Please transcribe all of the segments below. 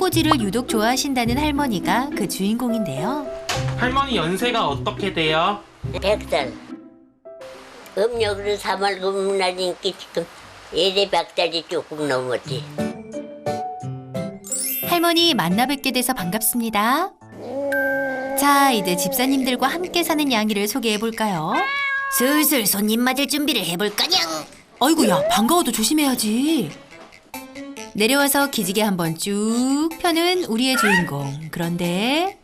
꽃꽂이를 유독 좋아하신다는 할머니가 그 주인공인데요. 할머니 연세가 어떻게 돼요? 100살. 음력으로 3월 금날이니까 지금 예대 100살이 조금 넘었지. 할머니 만나 뵙게 돼서 반갑습니다. 자, 이제 집사님들과 함께 사는 양이를 소개해볼까요? 슬슬 손님 맞을 준비를 해볼까냥. 아이고야, 반가워도 조심해야지. 내려와서 기지개 한번 쭉 펴는 우리의 주인공. 그런데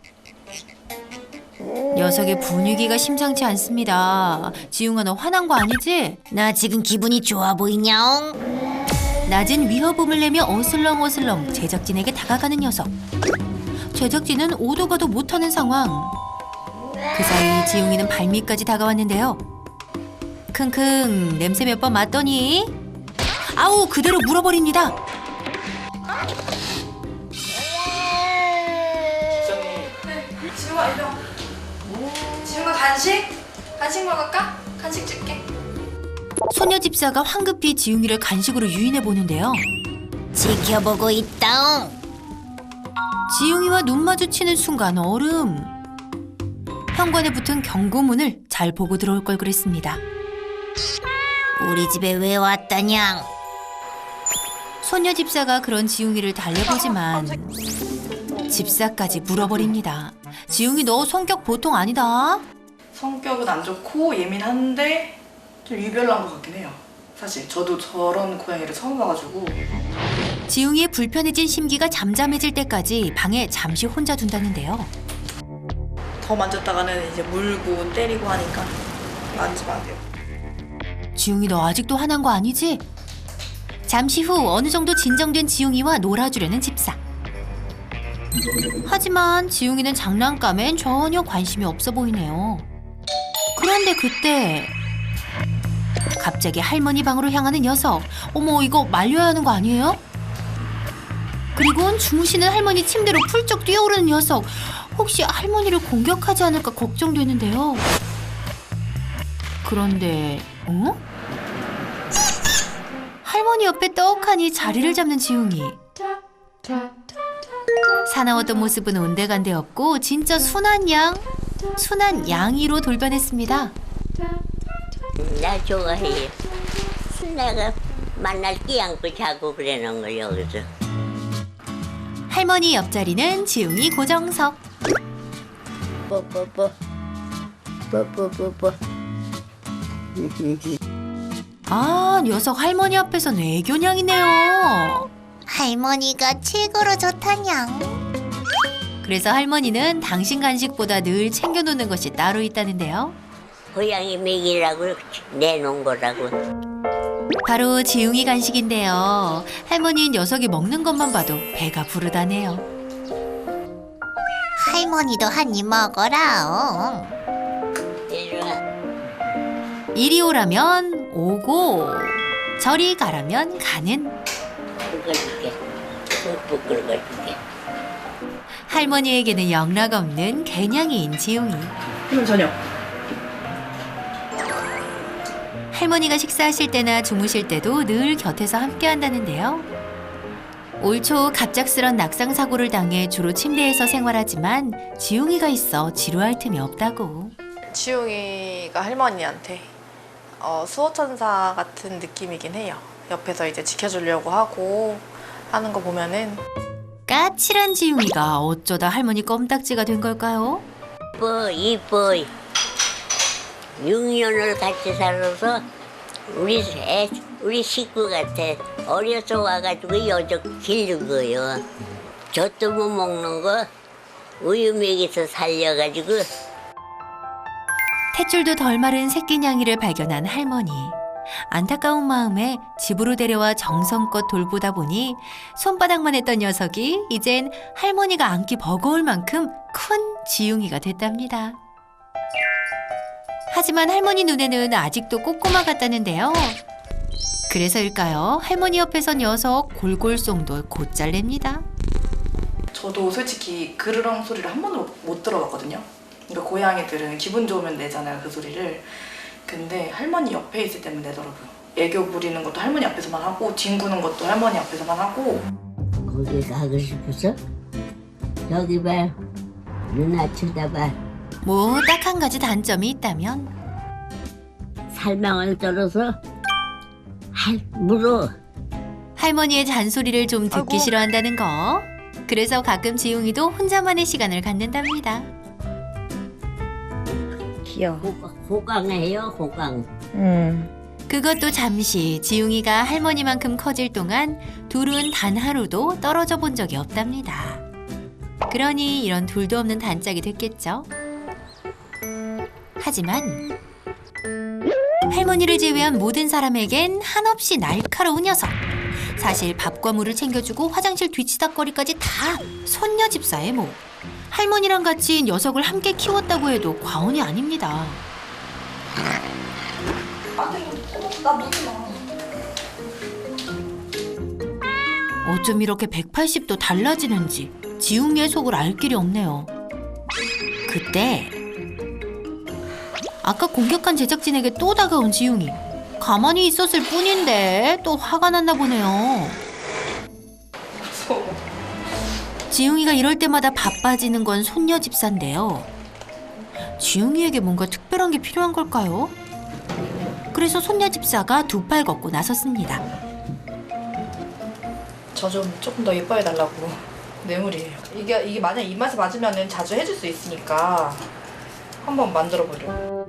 녀석의 분위기가 심상치 않습니다. 지웅아, 너 화난 거 아니지? 나 지금 기분이 좋아 보이냐? 낮은 위협음을 내며 어슬렁어슬렁 제작진에게 다가가는 녀석. 제작진은 오도 가도 못하는 상황. 그 사이 지웅이는 발밑까지 다가왔는데요. 킁킁, 냄새 몇 번 맡더니 아우, 그대로 물어버립니다. 지웅아 일로 와. 지웅아 간식? 간식 먹을까? 간식 줄게. 소녀 집사가 황급히 지웅이를 간식으로 유인해 보는데요. 지켜보고 있다. 지웅이와 눈 마주치는 순간 얼음. 현관에 붙은 경고문을 잘 보고 들어올 걸 그랬습니다. 우리 집에 왜 왔다냥? 소녀 집사가 그런 지웅이를 달래보지만 집사까지 물어버립니다. 지웅이, 너 성격 보통 아니다. 성격은 안 좋고 예민한데 좀 유별난 것 같긴 해요. 사실 저도 저런 고양이를 처음 봐가지고. 지웅이의 불편해진 심기가 잠잠해질 때까지 방에 잠시 혼자 둔다는데요. 더 만졌다가는 이제 물고 때리고 하니까 만지면 안 돼요. 지웅이, 너 아직도 화난 거 아니지? 잠시 후 어느 정도 진정된 지웅이와 놀아주려는 집사. 하지만 지웅이는 장난감엔 전혀 관심이 없어 보이네요. 그런데 그때 갑자기 할머니 방으로 향하는 녀석. 어머, 이거 말려야 하는 거 아니에요? 그리고는 주무시는 할머니 침대로 훌쩍 뛰어오르는 녀석. 혹시 할머니를 공격하지 않을까 걱정되는데요. 그런데 할머니 옆에 떡하니 자리를 잡는 지웅이. 사나웠던 모습은 온데간데 없고 진짜 순한 양이로 돌변했습니다. 나 좋아해요. 내가 만날 끼 안고 자고 그러는 걸 여기서. 할머니 옆자리는 지웅이 고정석. 뽀뽀뽀. 뽀뽀뽀뽀. 아, 녀석 할머니 앞에선 애교냥이네요. 할머니가 최고로 좋다냥. 그래서 할머니는 당신 간식보다 늘 챙겨놓는 것이 따로 있다는데요. 고양이 먹이라고 내놓은 거라고. 바로 지웅이 간식인데요. 할머니 녀석이 먹는 것만 봐도 배가 부르다네요. 할머니도 한 입 먹어라. 이리 와. 이리 오라면 오고 저리 가라면 가는 긁어줄게. 듬뿍 긁어줄게. 할머니에게는 영락없는 개냥이인 지웅이. 그럼 저녁. 할머니가 식사하실 때나 주무실 때도 늘 곁에서 함께한다는데요. 올 초 갑작스런 낙상 사고를 당해 주로 침대에서 생활하지만 지웅이가 있어 지루할 틈이 없다고. 지웅이가 할머니한테 수호천사 같은 느낌이긴 해요. 옆에서 이제 지켜주려고 하고 하는 거 보면은. 까칠한 지웅이가 어쩌다 할머니 껌딱지가 된 걸까요? 이뻐. 6년을 같이 살아서 우리 식구 같아. 어려서 와가지고 여적 기른 거요. 젖도 못 먹는 거 우유 먹여서 살려가지고. 탯줄도 덜 마른 새끼 냥이를 발견한 할머니. 안타까운 마음에 집으로 데려와 정성껏 돌보다 보니 손바닥만 했던 녀석이 이젠 할머니가 안기 버거울 만큼 큰 지웅이가 됐답니다. 하지만 할머니 눈에는 아직도 꼬꼬마 같다는데요. 그래서일까요? 할머니 옆에서 녀석 골골송도 곧잘 냅니다. 저도 솔직히 그르렁 소리를 한 번도 못 들어봤거든요. 그러니까 고양이들은 기분 좋으면 내잖아요, 그 소리를. 근데 할머니 옆에 있을 때만 내더라고요. 애교 부리는 것도 할머니 앞에서만 하고 뒹구는 것도 할머니 앞에서만 하고. 거기 가고 싶어서? 저기 봐. 누나 쳐다봐. 뭐 딱 한 가지 단점이 있다면 살망을 떨어서 물어. 할머니의 잔소리를 좀 듣기 싫어한다는 거. 그래서 가끔 지웅이도 혼자만의 시간을 갖는답니다. 귀여워. 호강해요, 호강. 그것도 잠시. 지웅이가 할머니만큼 커질 동안 둘은 단 하루도 떨어져 본 적이 없답니다. 그러니 이런 둘도 없는 단짝이 됐겠죠. 하지만 할머니를 제외한 모든 사람에겐 한없이 날카로운 녀석. 사실 밥과 물을 챙겨주고 화장실 뒤치다거리까지 다 손녀 집사의 목. 할머니랑 같이 녀석을 함께 키웠다고 해도 과언이 아닙니다. 나 묻지 마. 어쩜 이렇게 180도 달라지는지 지웅이의 속을 알 길이 없네요. 그때 아까 공격한 제작진에게 또 다가온 지웅이. 가만히 있었을 뿐인데 또 화가 났나 보네요. 지웅이가 이럴 때마다 바빠지는 건 손녀 집사인데요. 지웅이에게 뭔가 특별한 게 필요한 걸까요? 그래서 손녀 집사가 두 팔 걷고 나섰습니다. 저 좀 조금 더 예뻐해 달라고. 뇌물이에요. 이게 만약 입맛에 맞으면은 자주 해줄 수 있으니까 한번 만들어 보려.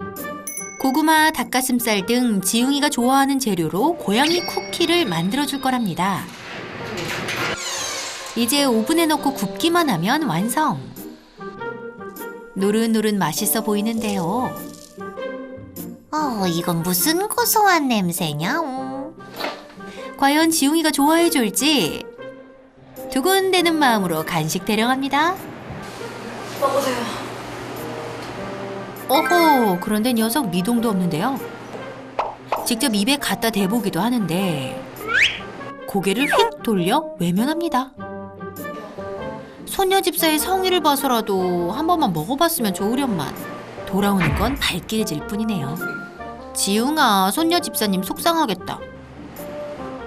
고구마, 닭가슴살 등 지웅이가 좋아하는 재료로 고양이 쿠키를 만들어줄 거랍니다. 이제 오븐에 넣고 굽기만 하면 완성. 노릇노릇 맛있어 보이는데요. 이건 무슨 고소한 냄새냐? 과연 지웅이가 좋아해 줄지 두근대는 마음으로 간식 대령합니다. 먹으세요. 어허, 그런데 녀석 미동도 없는데요. 직접 입에 갖다 대보기도 하는데 고개를 휙 돌려 외면합니다. 손녀 집사의 성의를 봐서라도 한 번만 먹어봤으면 좋으련만 돌아오는 건 발길질 뿐이네요. 지웅아, 손녀 집사님 속상하겠다.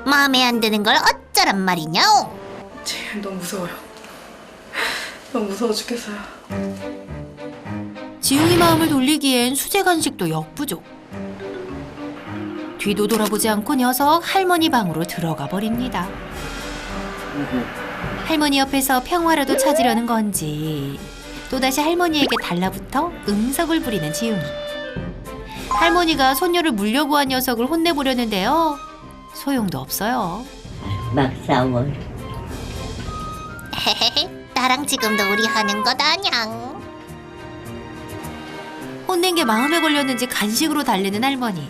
마음에 안 드는 걸 어쩌란 말이냐? 너무 무서워요. 너무 무서워 죽겠어요. 지웅이 마음을 돌리기엔 수제 간식도 역부족. 뒤도 돌아보지 않고 녀석 할머니 방으로 들어가 버립니다. 할머니 옆에서 평화라도 찾으려는 건지 또다시 할머니에게 달라붙어 응석을 부리는 지웅이. 할머니가 손녀를 물려고 한 녀석을 혼내보려는데요. 소용도 없어요. 막 싸워. 나랑 지금도 우리 하는 거다냥. 혼낸 게 마음에 걸렸는지 간식으로 달래는 할머니.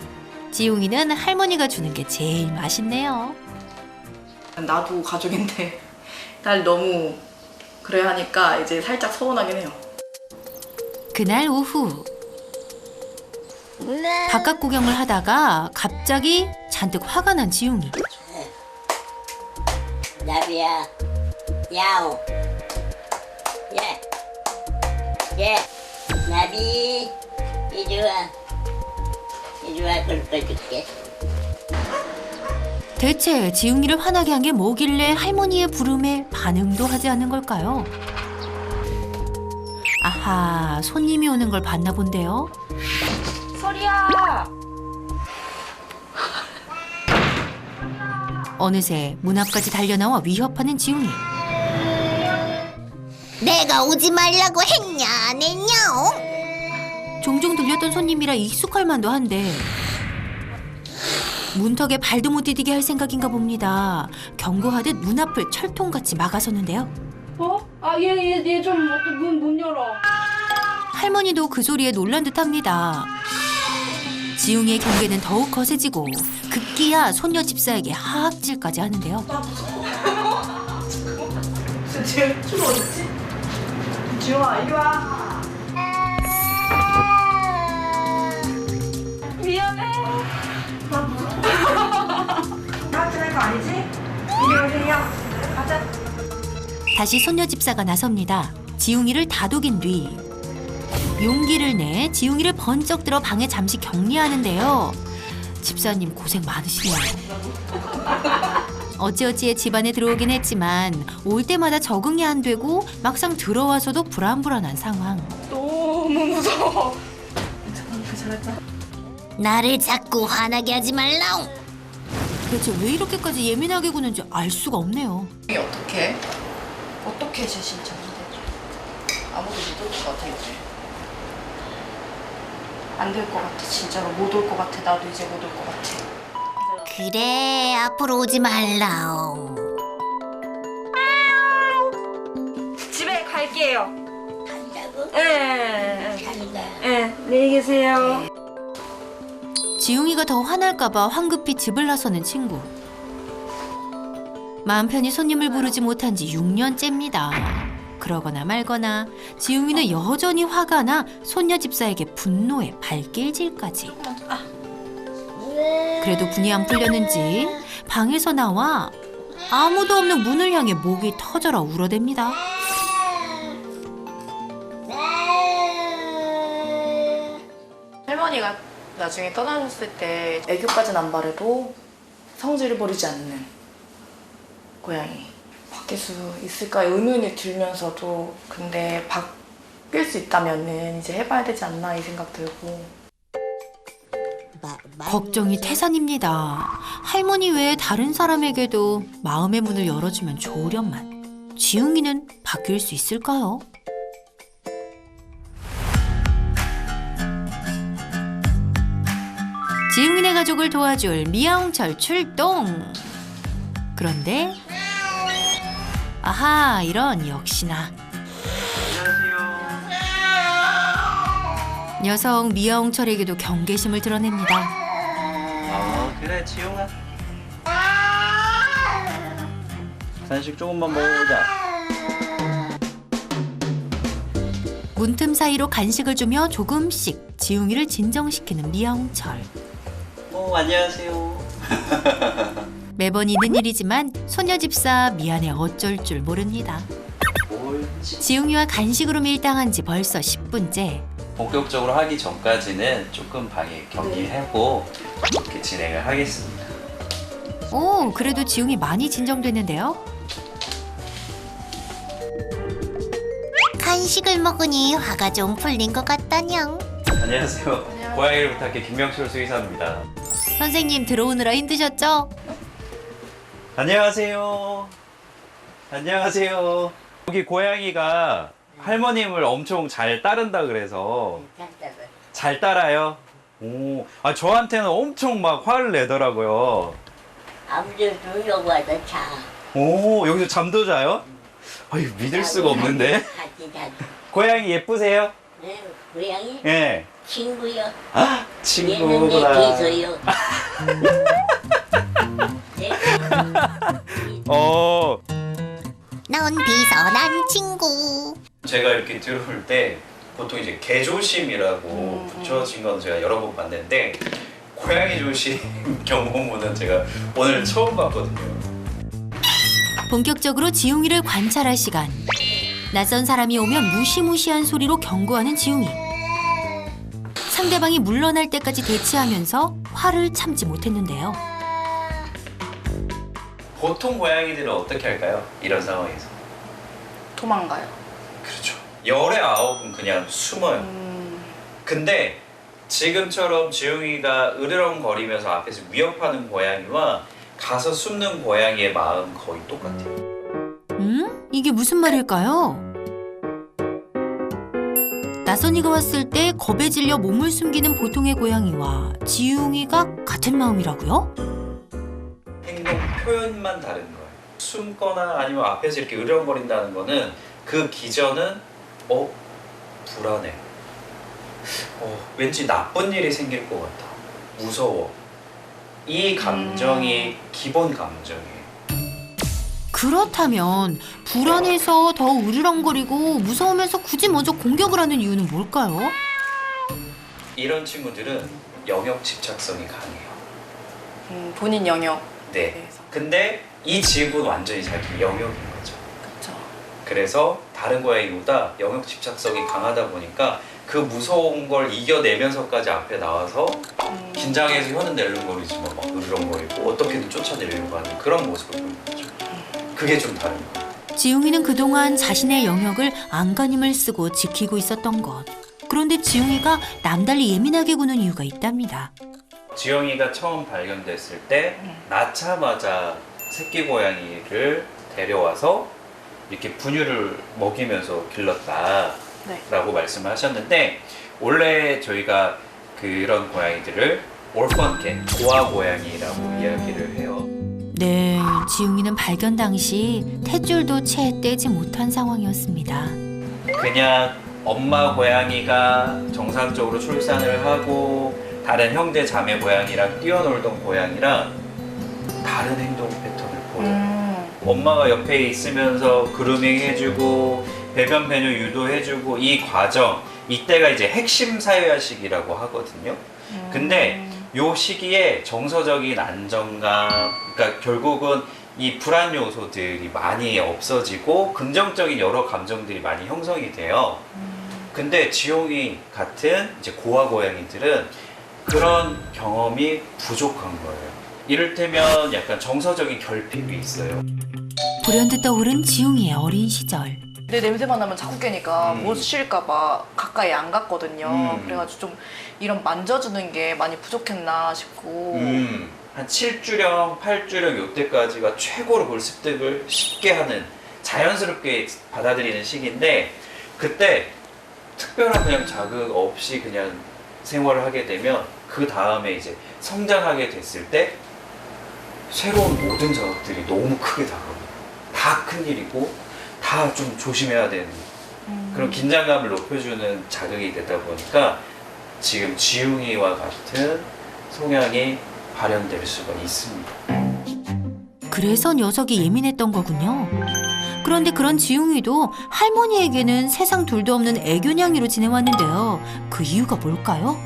지웅이는 할머니가 주는 게 제일 맛있네요. 나도 가족인데 날 너무 그래 하니까 이제 살짝 서운하긴 해요. 그날 오후 바깥 구경을 하다가 갑자기 잔뜩 화가 난 지웅이. 나비야, 야옹. 예, 나비, 이리 와, 긁어줄게. 대체 지웅이를 화나게 한 게 뭐길래 할머니의 부름에 반응도 하지 않는 걸까요? 아하, 손님이 오는 걸 봤나 본데요. 소리야. 어느새 문 앞까지 달려나와 위협하는 지웅이. 내가 오지 말라고 했냐 안 했냐? 종종 들렸던 손님이라 익숙할 만도 한데 문턱에 발도 못 디디게 할 생각인가 봅니다. 경고하듯 문 앞을 철통같이 막아섰는데요. 얘 좀 문 열어. 할머니도 그 소리에 놀란 듯합니다. 지웅이의 경계는 더욱 거세지고 급기야 손녀 집사에게 하악질까지 하는데요. 지금 어딨지? 지웅아 이리 와. 미안해. 나 무서워. 나한테 거 아니지? 이리 오세요. 가자. 다시 손녀 집사가 나섭니다. 지웅이를 다독인 뒤 용기를 내 지웅이를 번쩍 들어 방에 잠시 격리하는데요. 집사님 고생 많으시네요. 어찌어찌해 집안에 들어오긴 했지만 올 때마다 적응이 안 되고 막상 들어와서도 불안불안한 상황. 너무 무서워. 잘했다. 나를 자꾸 화나게 하지 말라옹. 대체 왜 이렇게까지 예민하게 구는지 알 수가 없네요. 이게 어떻게? 어떻게 제 심정인데? 아무도 못 올 것 같아 이제. 안 될 것 같아 진짜로 못 올 것 같아. 나도 이제 못 올 것 같아. 그래, 앞으로 오지 말라옹. 집에 갈게요. 간다고? 예. 간다. 예. 안녕히 계세요. 지웅이가 더 화날까봐 황급히 집을 나서는 친구. 마음 편히 손님을 부르지 못한 지 6년째입니다. 그러거나 말거나 지웅이는 여전히 화가 나 손녀 집사에게 분노의 발길질까지. 그래도 분이 안 풀렸는지 방에서 나와 아무도 없는 문을 향해 목이 터져라 울어댑니다. 할머니가 나중에 떠나셨을 때 애교까지는 안 바래도 성질을 버리지 않는 고양이. 바뀔 수 있을까 의문이 들면서도 근데 바뀔 수 있다면은 이제 해봐야 되지 않나 이 생각 들고. 걱정이 태산입니다. 할머니 외에 다른 사람에게도 마음의 문을 열어주면 좋으련만 지웅이는 바뀔 수 있을까요? 지웅이네 가족을 도와줄 미아홍철 출동! 그런데 아하, 이런 역시나 녀석 미아홍철에게도 경계심을 드러냅니다. 그래 지용아 간식 조금만 먹어보자. 문틈 사이로 간식을 주며 조금씩 지웅이를 진정시키는 미아홍철. 안녕하세요. 매번 있는 일이지만 소녀 집사 미안해 어쩔 줄 모릅니다. 옳지. 지웅이와 간식으로 밀당한 지 벌써 10분째. 본격적으로 하기 전까지는 조금 방에 격리하고 이렇게 진행을 하겠습니다. 오, 그래도 지웅이 많이 진정됐는데요. 간식을 먹으니 화가 좀 풀린 것 같다냥. 안녕하세요. 고양이를 부탁해 김명철 수의사입니다. 선생님 들어오느라 힘드셨죠? 안녕하세요. 안녕하세요. 여기 고양이가 할머님을 엄청 잘 따른다 그래서 간다고. 잘 따라요. 오, 저한테는 엄청 막 화를 내더라고요. 아무데도 여기 와서 자. 오, 여기서 잠도 자요? 아유, 믿을 수가 없는데. 같이 자. 고양이 예쁘세요? 네, 고양이 예. 친구요. 아, 얘는 내 친구구나. 비서요. 네. 넌 비서, 난 친구. 제가 이렇게 들어올 때 보통 이제 개조심이라고 붙여진 건 제가 여러 번 봤는데 고양이 조심 경고문은 제가 오늘 처음 봤거든요. 본격적으로 지웅이를 관찰할 시간. 낯선 사람이 오면 무시무시한 소리로 경고하는 지웅이. 상대방이 물러날 때까지 대치하면서 화를 참지 못했는데요. 보통 고양이들은 어떻게 할까요? 이런 상황에서. 도망가요. 그렇죠. 열의 아홉은 그냥 숨어요. 근데 지금처럼 지웅이가 으르렁거리면서 앞에서 위협하는 고양이와 가서 숨는 고양이의 마음 거의 똑같아요. 이게 무슨 말일까요? 낯선 이가 왔을 때 겁에 질려 몸을 숨기는 보통의 고양이와 지웅이가 같은 마음이라고요? 행동 표현만 다른 거예요. 숨거나 아니면 앞에서 이렇게 으르렁거린다는 거는 그 기전은 불안해. 왠지 나쁜 일이 생길 것 같아. 무서워. 이 감정이 기본 감정이에요. 그렇다면 불안해서 더 으르렁거리고 무서우면서 굳이 먼저 공격을 하는 이유는 뭘까요? 이런 친구들은 영역 집착성이 강해요. 본인 영역. 네. 내에서. 근데 이 집은 완전히 자기 영역인 거죠. 그렇죠. 그래서 다른 고양이보다 영역 집착성이 강하다 보니까 그 무서운 걸 이겨내면서까지 앞에 나와서 긴장해서 혀는 낼름거리지만 막 으르렁거리고 어떻게든 쫓아내려고 하는 그런 모습을 보이는 거죠. 그게 좀 다른 거예요. 지웅이는 그동안 자신의 영역을 안간힘을 쓰고 지키고 있었던 것. 그런데 지웅이가 남달리 예민하게 구는 이유가 있답니다. 지영이가 처음 발견됐을 때 낳자마자 새끼 고양이를 데려와서 이렇게 분유를 먹이면서 길렀다라고 네. 말씀을 하셨는데, 원래 저희가 그런 고양이들을 orphan cat, 고아 고양이라고 이야기를 해요. 네, 지웅이는 발견 당시 탯줄도 채 떼지 못한 상황이었습니다. 그냥 엄마 고양이가 정상적으로 출산을 하고 다른 형제 자매 고양이랑 뛰어놀던 고양이랑 다른 행동 패턴을 보여요. 엄마가 옆에 있으면서 그루밍 해주고 배변 배뇨 유도해주고 이 과정, 이때가 이제 핵심 사회화 시기라고 하거든요. 근데 요 시기에 정서적인 안정감, 그러니까 결국은 이 불안 요소들이 많이 없어지고 긍정적인 여러 감정들이 많이 형성이 돼요. 근데 지용이 같은 이제 고아 고양이들은 그런 경험이 부족한 거예요. 이를테면 약간 정서적인 결핍이 있어요. 불현듯 떠오른 지웅이의 어린 시절. 내 냄새만 나면 자꾸 깨니까 못 쉴까봐 가까이 안 갔거든요. 그래가지고 좀 이런 만져주는 게 많이 부족했나 싶고. 한 7주령, 8주령 요때까지가 최고로 볼 습득을 쉽게 하는, 자연스럽게 받아들이는 시기인데, 그때 특별한 그냥 자극 없이 그냥 생활을 하게 되면 그 다음에 이제 성장하게 됐을 때 새로운 모든 자극들이 너무 크게 다가옵니다. 다 큰일이고 다 좀 조심해야 되는 그런 긴장감을 높여주는 자극이 되다 보니까 지금 지웅이와 같은 성향이 발현될 수가 있습니다. 그래서 녀석이 예민했던 거군요. 그런데 그런 지웅이도 할머니에게는 세상 둘도 없는 애교냥이로 지내왔는데요. 그 이유가 뭘까요?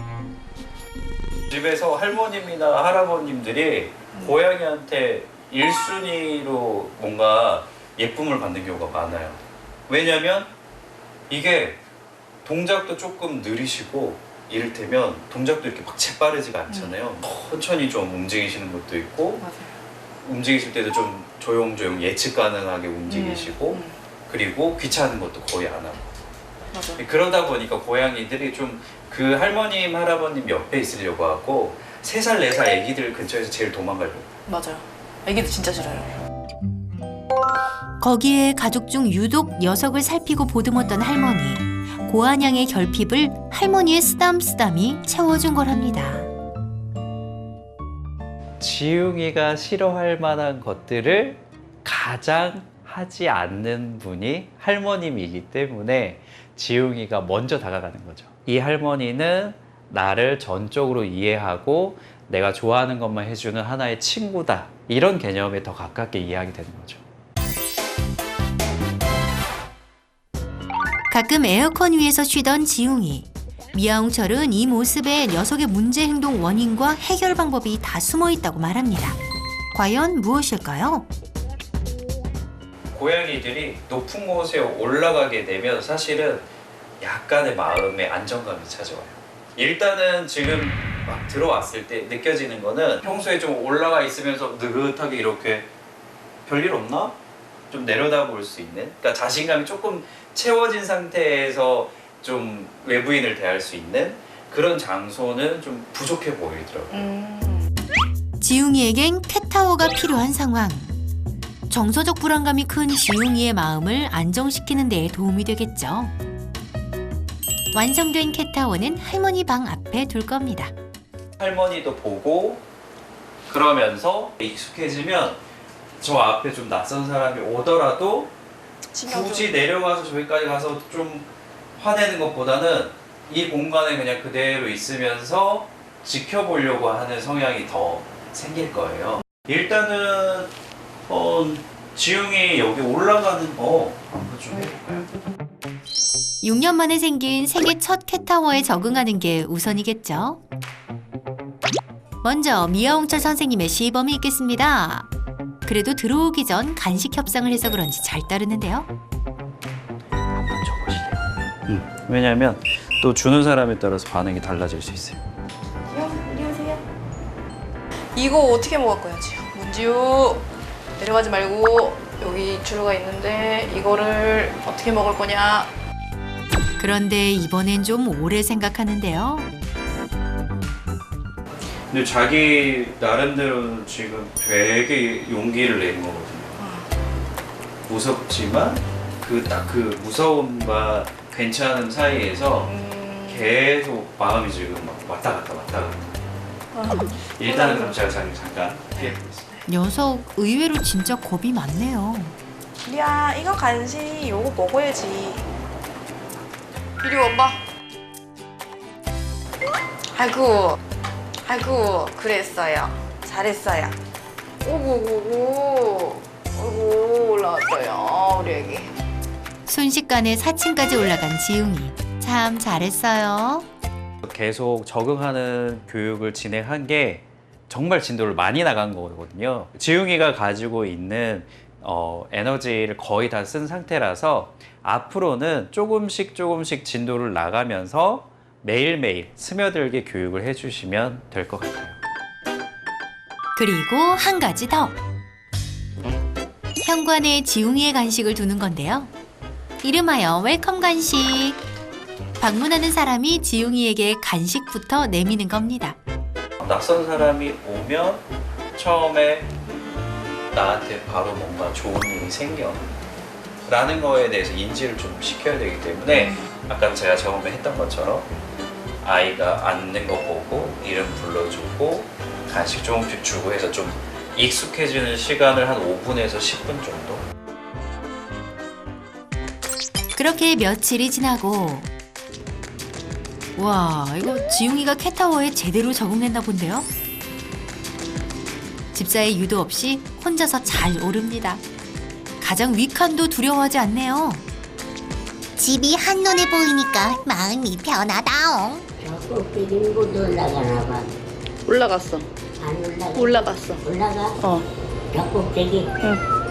집에서 할머님이나 할아버님들이 고양이한테 1순위로 뭔가 예쁨을 받는 경우가 많아요. 왜냐면 이게 동작도 조금 느리시고, 이를테면 동작도 이렇게 막 재빠르지가 않잖아요. 천천히 좀 움직이시는 것도 있고, 맞아요. 움직이실 때도 좀 조용조용 예측 가능하게 움직이시고, 그리고 귀찮은 것도 거의 안 하고. 맞아요. 그러다 보니까 고양이들이 좀 그 할머님, 할아버님 옆에 있으려고 하고 3살, 4살 애기들 근처에서 제일 도망가려고. 맞아요. 애기도 진짜 싫어요. 거기에 가족 중 유독 녀석을 살피고 보듬었던 할머니. 고아냥의 결핍을 할머니의 쓰담쓰담이 채워준 거랍니다. 지웅이가 싫어할 만한 것들을 가장 하지 않는 분이 할머님이기 때문에 지웅이가 먼저 다가가는 거죠. 이 할머니는 나를 전적으로 이해하고 내가 좋아하는 것만 해주는 하나의 친구다. 이런 개념에 더 가깝게 이해하게 되는 거죠. 가끔 에어컨 위에서 쉬던 지웅이. 미아홍철은 이 모습에 녀석의 문제 행동 원인과 해결 방법이 다 숨어 있다고 말합니다. 과연 무엇일까요? 고양이들이 높은 곳에 올라가게 되면 사실은 약간의 마음의 안정감이 찾아와요. 일단은 지금 막 들어왔을 때 느껴지는 거는 평소에 좀 올라가 있으면서 느긋하게 이렇게 별일 없나? 좀 내려다볼 수 있는, 그러니까 자신감이 조금 채워진 상태에서 좀 외부인을 대할 수 있는 그런 장소는 좀 부족해 보이더라고요. 지웅이에겐 캣타워가 필요한 상황. 정서적 불안감이 큰 지웅이의 마음을 안정시키는 데에 도움이 되겠죠. 완성된 캣타워는 할머니 방 앞에 둘 겁니다. 할머니도 보고 그러면서 익숙해지면 저 앞에 좀 낯선 사람이 오더라도 굳이 내려가서 저기까지 가서 좀 화내는 것보다는 이 공간에 그냥 그대로 있으면서 지켜보려고 하는 성향이 더 생길 거예요. 일단은 지웅이 여기 올라가는 거 한번 좀 해볼까요? 6년 만에 생긴 생애 첫 캣타워에 적응하는 게 우선이겠죠. 먼저 미아홍철 선생님의 시범이 있겠습니다. 그래도 들어오기 전 간식 협상을 해서 그런지 잘 따르는데요. 한번 줘보실래요? 왜냐하면 또 주는 사람에 따라서 반응이 달라질 수 있어요. 이리 오세요. 이거 어떻게 먹을 거야, 지우? 문지우 내려가지 말고 여기 주루가 있는데 이거를 어떻게 먹을 거냐? 그런데 이번엔 좀 오래 생각하는데요. 근데 자기 나름대로는 지금 되게 용기를 낸 거거든요. 무섭지만 그 무서움과 괜찮은 사이에서 계속 마음이 지금 막 왔다 갔다. 일단은 그럼 제가 잠깐 피해보겠습니다. 녀석 의외로 진짜 겁이 많네요. 리아, 이거 간식 요거 먹어야지. 이리 와봐. 아이고 그랬어요. 잘했어요. 오구구구. 아이고 올라왔어요 우리 애기. 순식간에 4층까지 올라간 지웅이. 참 잘했어요. 계속 적응하는 교육을 진행한 게 정말 진도를 많이 나간 거거든요. 지웅이가 가지고 있는 에너지를 거의 다 쓴 상태라서 앞으로는 조금씩 진도를 나가면서 매일매일 스며들게 교육을 해주시면 될 것 같아요. 그리고 한 가지 더. 현관에 지웅이의 간식을 두는 건데요. 이름하여 웰컴 간식. 방문하는 사람이 지웅이에게 간식부터 내미는 겁니다. 낯선 사람이 오면 처음에 나한테 바로 뭔가 좋은 일이 생겨 라는 거에 대해서 인지를 좀 시켜야 되기 때문에 아까 제가 처음에 했던 것처럼 아이가 앉는 거 보고 이름 불러주고 간식 조금씩 주고 해서 좀 익숙해지는 시간을 한 5분에서 10분 정도. 그렇게 며칠이 지나고 와, 이거 지웅이가 캣타워에 제대로 적응했나 본데요. 집사의 유도 없이 혼자서 잘 오릅니다. 가장 위칸도 두려워하지 않네요. 집이 한눈에 보이니까 마음이 편하다옹. 저 꼭대기는 못 올라가나 봐. 올라갔어. 안 올라가. 올라갔어. 올라가? 어. 저 꼭대기. 응.